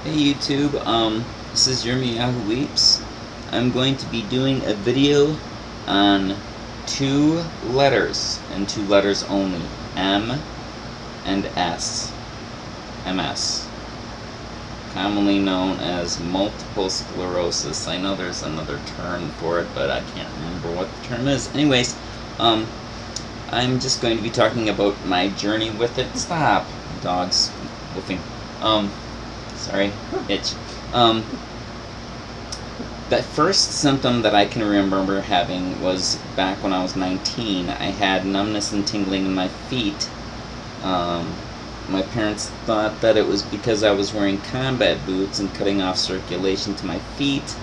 Hey YouTube, this is Jeremy Yahoo Weeps. I'm going to be doing a video on two letters, and two letters only, M and S. MS. Commonly known as multiple sclerosis. I know there's another term for it, but I can't remember what the term is. Anyways, I'm just going to be talking about my journey with it. Stop! Dogs woofing. Sorry, itch. The first symptom that I can remember having was back when I was 19. I had numbness and tingling in my feet. My parents thought that it was because I was wearing combat boots and cutting off circulation to my feet.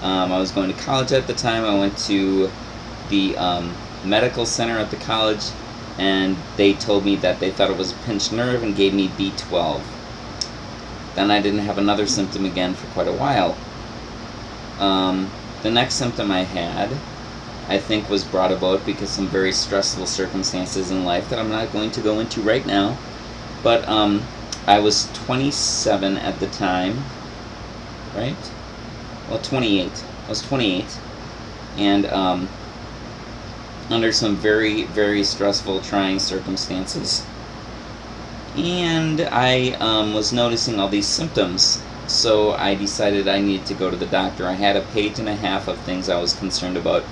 I was going to college at the time. I went to the medical center at the college, and they told me that they thought it was a pinched nerve and gave me B12. Then I didn't have another symptom again for quite a while. The next symptom I had, I think, was brought about because some very stressful circumstances in life that I'm not going to go into right now. But I was 27 at the time, right? Well, 28. I was 28, and under some very, very stressful, trying circumstances. And I was noticing all these symptoms, so I decided I needed to go to the doctor. I had a page and a half of things I was concerned about.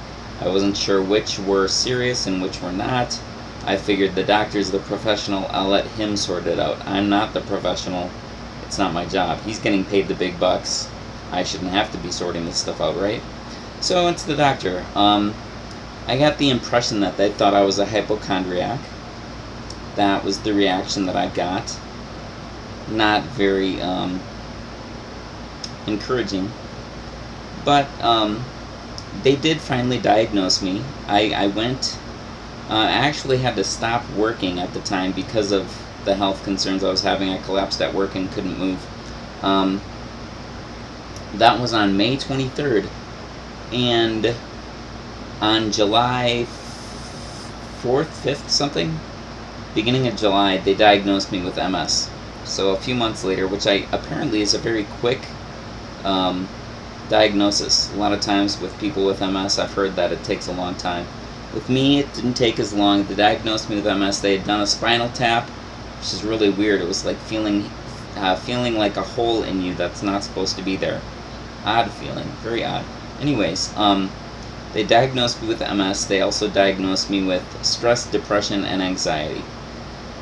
I wasn't sure which were serious and which were not. I figured the doctor's the professional, I'll let him sort it out. I'm not the professional. It's not my job. He's getting paid the big bucks. I shouldn't have to be sorting this stuff out, right? So I went to the doctor. I got the impression that they thought I was a hypochondriac. That was the reaction that I got. Not very encouraging. But they did finally diagnose me. I went... I actually had to stop working at the time because of the health concerns I was having. I collapsed at work and couldn't move. That was on May 23rd. And on July 4th, 5th, something? Beginning of July, they diagnosed me with MS. So a few months later, which apparently is a very quick diagnosis. A lot of times with people with MS, I've heard that it takes a long time. With me, it didn't take as long. They diagnosed me with MS. They had done a spinal tap, which is really weird. It was like feeling like a hole in you that's not supposed to be there. Odd feeling, very odd. Anyways, they diagnosed me with MS. They also diagnosed me with stress, depression, and anxiety.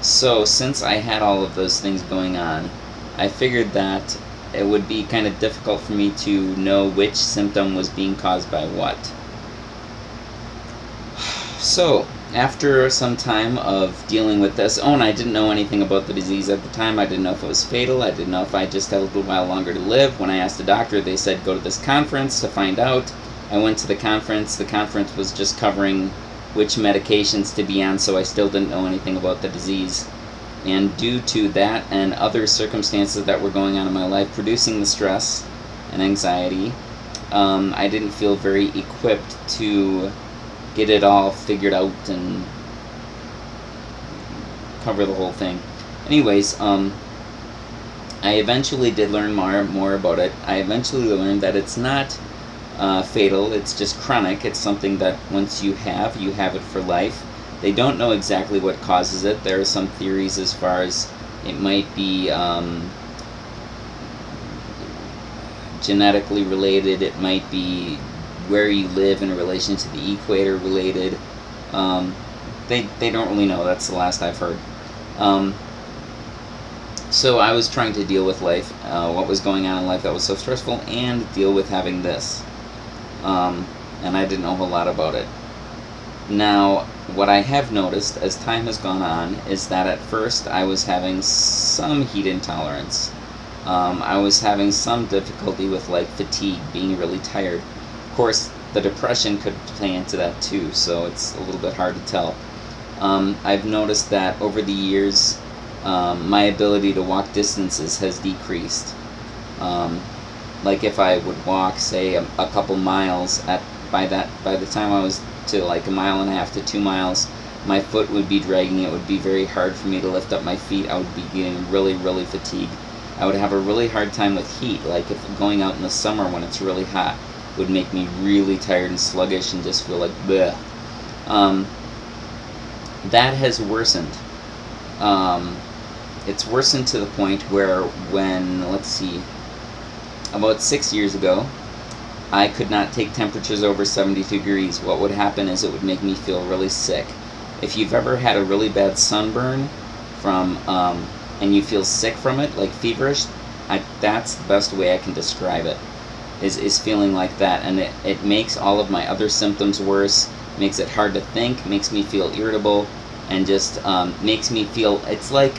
So since I had all of those things going on, I figured that it would be kind of difficult for me to know which symptom was being caused by what. So, after some time of dealing with this, and I didn't know anything about the disease at the time. I didn't know if it was fatal. I didn't know if I just had a little while longer to live. When I asked the doctor, they said go to this conference to find out. I went to the conference. The conference was just covering which medications to be on, so I still didn't know anything about the disease. And due to that and other circumstances that were going on in my life, producing the stress and anxiety, I didn't feel very equipped to get it all figured out and cover the whole thing. Anyways, I eventually did learn more about it. I eventually learned that it's not fatal, it's just chronic. It's something that once you have it for life. They don't know exactly what causes it. There are some theories as far as it might be genetically related, it might be where you live in relation to the equator related. They don't really know. That's the last I've heard. So I was trying to deal with life, what was going on in life that was so stressful, and deal with having this. And I didn't know a whole lot about it. Now, what I have noticed as time has gone on is that at first I was having some heat intolerance. I was having some difficulty with like fatigue, being really tired. Of course, the depression could play into that too, so it's a little bit hard to tell. I've noticed that over the years, my ability to walk distances has decreased. Like if I would walk, say, a couple miles, by the time I was to like 1.5 miles to 2 miles, my foot would be dragging. It would be very hard for me to lift up my feet. I would be getting really, really fatigued. I would have a really hard time with heat, like if going out in the summer when it's really hot would make me really tired and sluggish and just feel like bleh. That has worsened. It's worsened to the point where when, let's see, about 6 years ago, I could not take temperatures over 72 degrees. What would happen is it would make me feel really sick. If you've ever had a really bad sunburn from, and you feel sick from it, like feverish, that's the best way I can describe it, is feeling like that. And it makes all of my other symptoms worse, makes it hard to think, makes me feel irritable, and just makes me feel, it's like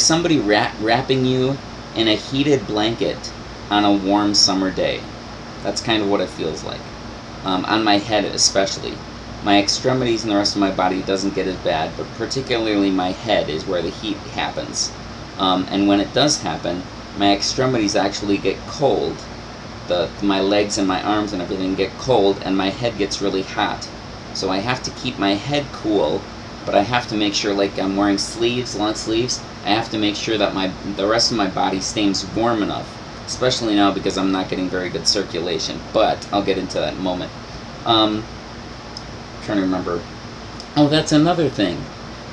somebody wrapping you in a heated blanket on a warm summer day. That's kind of what it feels like. On my head especially. My extremities and the rest of my body doesn't get as bad, but particularly my head is where the heat happens. And when it does happen, my extremities actually get cold. My legs and my arms and everything get cold, and my head gets really hot. So I have to keep my head cool, but I have to make sure, like I'm wearing sleeves, long sleeves, I have to make sure that the rest of my body stays warm enough, especially now because I'm not getting very good circulation, but I'll get into that in a moment. Trying to remember. Oh, that's another thing.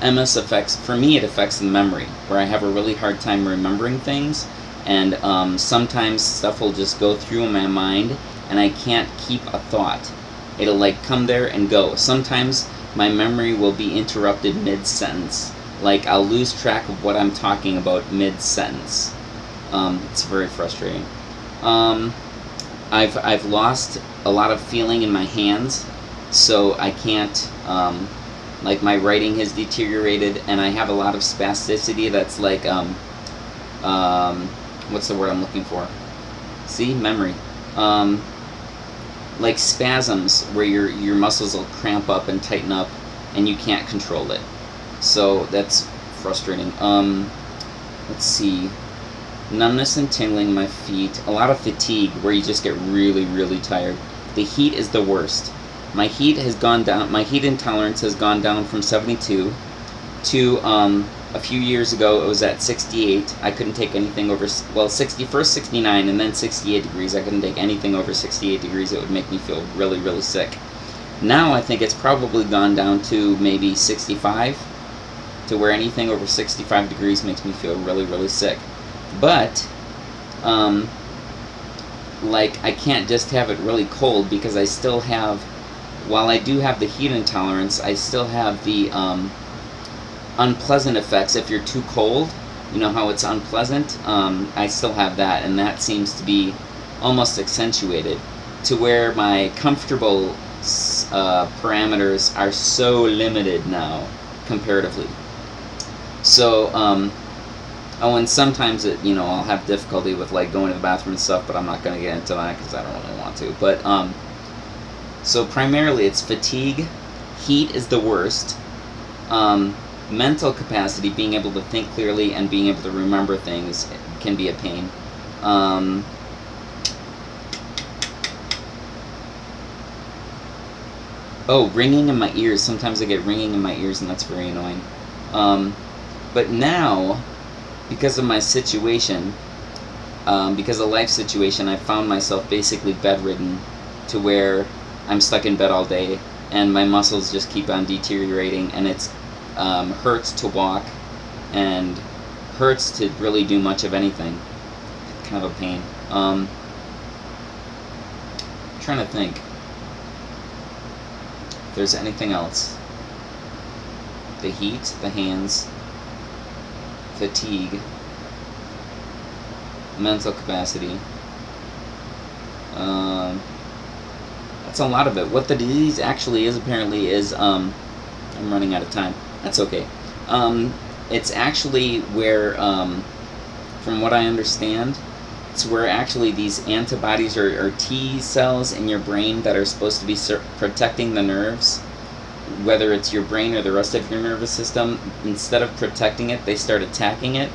MS affects, for me it affects the memory, where I have a really hard time remembering things, and sometimes stuff will just go through in my mind, and I can't keep a thought. It'll like come there and go. Sometimes my memory will be interrupted mid-sentence. Like I'll lose track of what I'm talking about mid-sentence. It's very frustrating. I've lost a lot of feeling in my hands, so I can't, like my writing has deteriorated, and I have a lot of spasticity that's like, what's the word I'm looking for? See? Memory. Like spasms where your muscles will cramp up and tighten up and you can't control it. So that's frustrating. Let's see. Numbness and tingling in my feet. A lot of fatigue where you just get really, really tired. The heat is the worst. My heat has gone down. My heat intolerance has gone down from 72 to a few years ago it was at 68. I couldn't take anything over, well, 69 and then 68 degrees. I couldn't take anything over 68 degrees. It would make me feel really, really sick. Now I think it's probably gone down to maybe 65, to where anything over 65 degrees makes me feel really, really sick. But like I can't just have it really cold, because I still have, while I do have the heat intolerance, I still have the unpleasant effects. If you're too cold, you know how it's unpleasant, I still have that, and that seems to be almost accentuated to where my comfortable parameters are so limited now comparatively. So oh, and sometimes I'll have difficulty with like going to the bathroom and stuff, but I'm not going to get into that because I don't really want to. But so primarily it's fatigue. Heat is the worst. Mental capacity, being able to think clearly and being able to remember things, can be a pain. Oh, ringing in my ears. Sometimes I get ringing in my ears, and that's very annoying. But now, because of my situation, because of life situation, I found myself basically bedridden, to where I'm stuck in bed all day, and my muscles just keep on deteriorating, and it's hurts to walk, and hurts to really do much of anything. Kind of a pain. Trying to think if there's anything else. The heat, the hands, fatigue, mental capacity. That's a lot of it. What the disease actually is, apparently, is I'm running out of time. That's okay. It's actually where, from what I understand, it's where actually these antibodies or T cells in your brain that are supposed to be protecting the nerves, whether it's your brain or the rest of your nervous system, instead of protecting it, they start attacking it.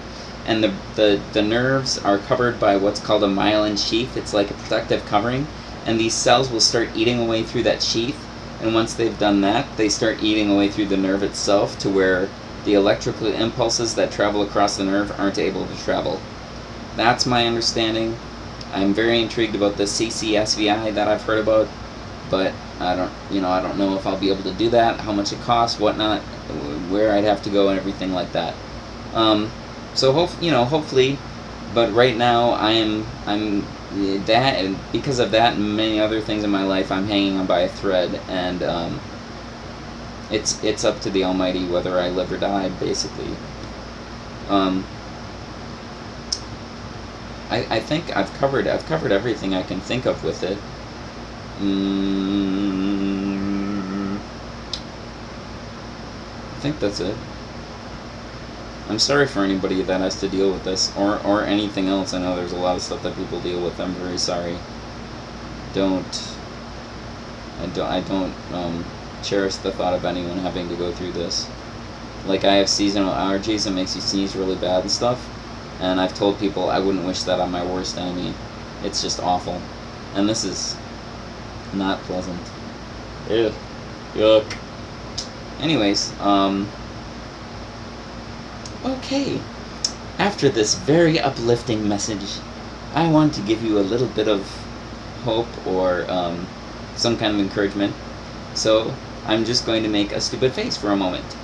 And the nerves are covered by what's called a myelin sheath. It's like a protective covering. And these cells will start eating away through that sheath. And once they've done that, they start eating away through the nerve itself, to where the electrical impulses that travel across the nerve aren't able to travel. That's my understanding. I'm very intrigued about the CCSVI that I've heard about, but I don't know if I'll be able to do that, how much it costs, whatnot, where I'd have to go, and everything like that. So hopefully, but right now I'm that, and because of that and many other things in my life, I'm hanging on by a thread, and it's up to the Almighty whether I live or die, basically. I think I've covered everything I can think of with it. I think that's it. I'm sorry for anybody that has to deal with this, or anything else. I know there's a lot of stuff that people deal with. I'm very sorry. I don't cherish the thought of anyone having to go through this. Like, I have seasonal allergies, it makes you sneeze really bad and stuff, and I've told people I wouldn't wish that on my worst enemy. It's just awful. And this is not pleasant. Ew. Yuck. Anyways, okay. After this very uplifting message, I want to give you a little bit of hope, or some kind of encouragement. So, I'm just going to make a stupid face for a moment.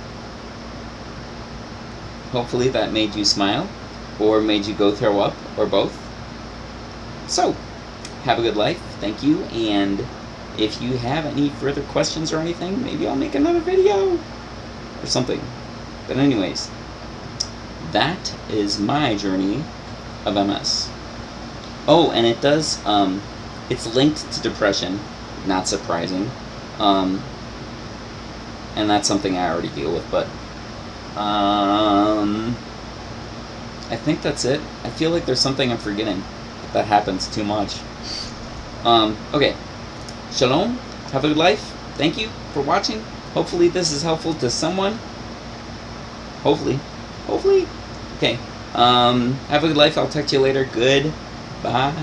Hopefully that made you smile, or made you go throw up, or both. So, have a good life, thank you, and if you have any further questions or anything, maybe I'll make another video, or something. But anyways, that is my journey of MS. Oh, and it does, it's linked to depression, not surprising, and that's something I already deal with, but, I think that's it. I feel like there's something I'm forgetting. That happens too much. Okay. Shalom. Have a good life. Thank you for watching. Hopefully this is helpful to someone. Hopefully. Okay. Have a good life. I'll talk to you later. Goodbye.